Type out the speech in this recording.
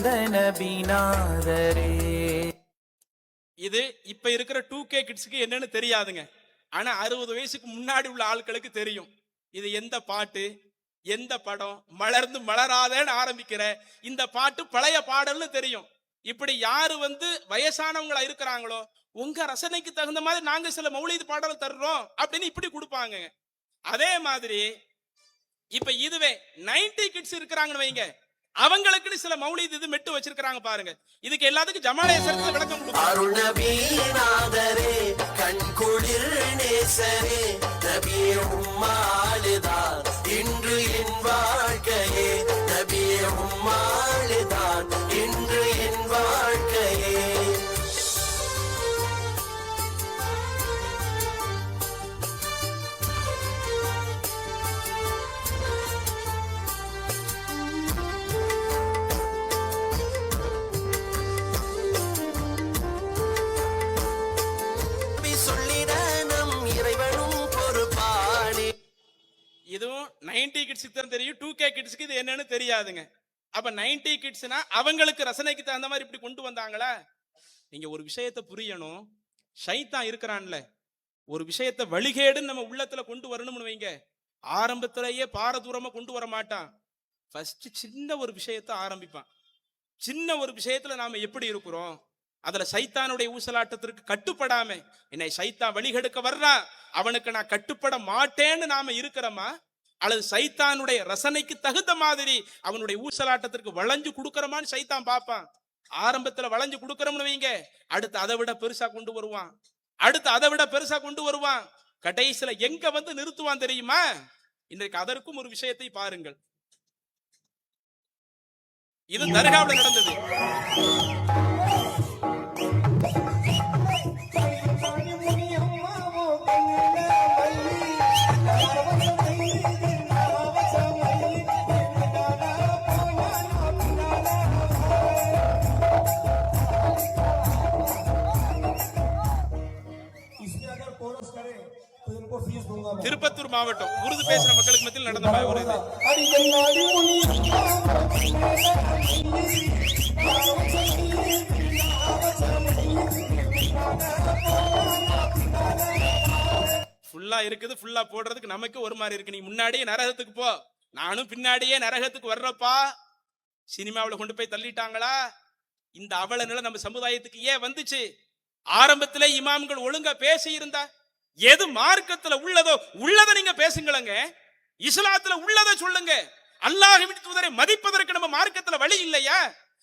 வந்த நபிநாதரே. இது இப்ப இருக்கிற 2K கிட்ஸ்க்கு என்னன்னு தெரியாதுங்க. ஆனா 60 வயசுக்கு முன்னாடி உள்ள ஆட்களுக்கு தெரியும். இது எந்த பாட்டு, எந்த படம், மலர்ந்து மலராதன்னு ஆரம்பிக்கிற இந்த பாட்டு பழைய பாடல்னு தெரியும். இப்படி யாரு வயசானவங்களா இருக்கிறாங்களோ, உங்க ரசனைக்கு தகுந்த மாதிரி நாங்க சில மௌலிது பாடல் தர்றோம் அப்படின்னு இப்படி கொடுப்பாங்க. அதே மாதிரி இப்ப இதுவே 90 கிட்ஸ் இருக்கிறாங்கன்னு வைங்க, அவங்களுக்கு சில மௌலிது இது மெட்டு வச்சிருக்காங்க பாருங்க. இதுக்கு எல்லாத்துக்கும் ஜமாலேசருக்கு விளக்கம் கொடுப்பாங்க. அருள் நபிநாதரே, கண்குளிர் நேசரே, நபியே உம்மாளுதான் இன்று என் வாழ்க்கையே, நபியே உம்மாளுதான் இன்று என் வாழ்க்கையே. இதுவும் 90 கிட்ஸ்க்கு தான் தெரியும். 2K கிட்ஸ்க்கு இது என்னன்னு தெரியாதுங்க. அப்ப 90 கிட்ஸ்னா அவங்களுக்கு ரசனைக்கு தகுந்த மாதிரி இப்படி கொண்டு வந்தாங்களா? நீங்க ஒரு விஷயத்தை புரியணும். ஷைத்தான் இருக்கிறான்ல, ஒரு விஷயத்தை வழிகேடுன்னு நம்ம உள்ளத்துல கொண்டு வரணும்னு வைங்க, ஆரம்பத்திலேயே பாரதூரமா கொண்டு வர மாட்டான். ஃபர்ஸ்ட் சின்ன ஒரு விஷயத்தை ஆரம்பிப்பான். சின்ன ஒரு விஷயத்துல நாம எப்படி இருக்கிறோம், அதுல சைத்தானுடைய ஊசலாட்டத்திற்கு கட்டுப்படாம என்னை சைத்தான் வழிகெடுக்க வர்றான், அவனுக்கு நான் கட்டுப்பட மாட்டேன்னு நாம இருக்கிறோமா, அல்லது சைத்தானுடைய ரசனைக்கு தகுந்த மாதிரி அவனுடைய ஊசலாட்டத்திற்கு வளைஞ்சு கொடுக்கறமான்னு சைத்தான் பார்ப்பான். ஆரம்பத்துல வளைஞ்சு கொடுக்கறோம்னு வைங்க, அடுத்து அதை விட பெருசா கொண்டு வருவான், அடுத்து அதை விட பெருசா கொண்டு வருவான். கடைசியில எங்க நிறுத்துவான் தெரியுமா? இன்றைக்கு அதற்கும் ஒரு விஷயத்தை பாருங்கள். இது தர்காவில் நடந்தது. திருப்பத்தூர் மாவட்டம் உருது பேசுற மக்களுக்கு மத்தியில் நடந்த ஒரு இது. ஃபுல்லா இருக்குது, ஃபுல்லா போடுறதுக்கு நமக்கு ஒரு மாதிரி இருக்கு. நீ முன்னாடியே நரகத்துக்கு போ, நானும் பின்னாடியே நரகத்துக்கு வர்றப்பா. சினிமாவில் கொண்டு போய் தள்ளிட்டாங்களா? இந்த அவல நிலை நம்ம சமுதாயத்துக்கு ஏன் வந்துச்சு? ஆரம்பத்திலே இமாம்கள் ஒழுங்கா பேசி இருந்தா, எது மார்க்கத்துல உள்ளதோ உள்ளதை நீங்க பேசுங்களங்க, இஸ்லாத்துல உள்ளதை சொல்லுங்க. அல்லாஹ்வின் தூதரை மதிப்பதற்கு நம்ம மார்க்கத்துல வழி இல்லையா?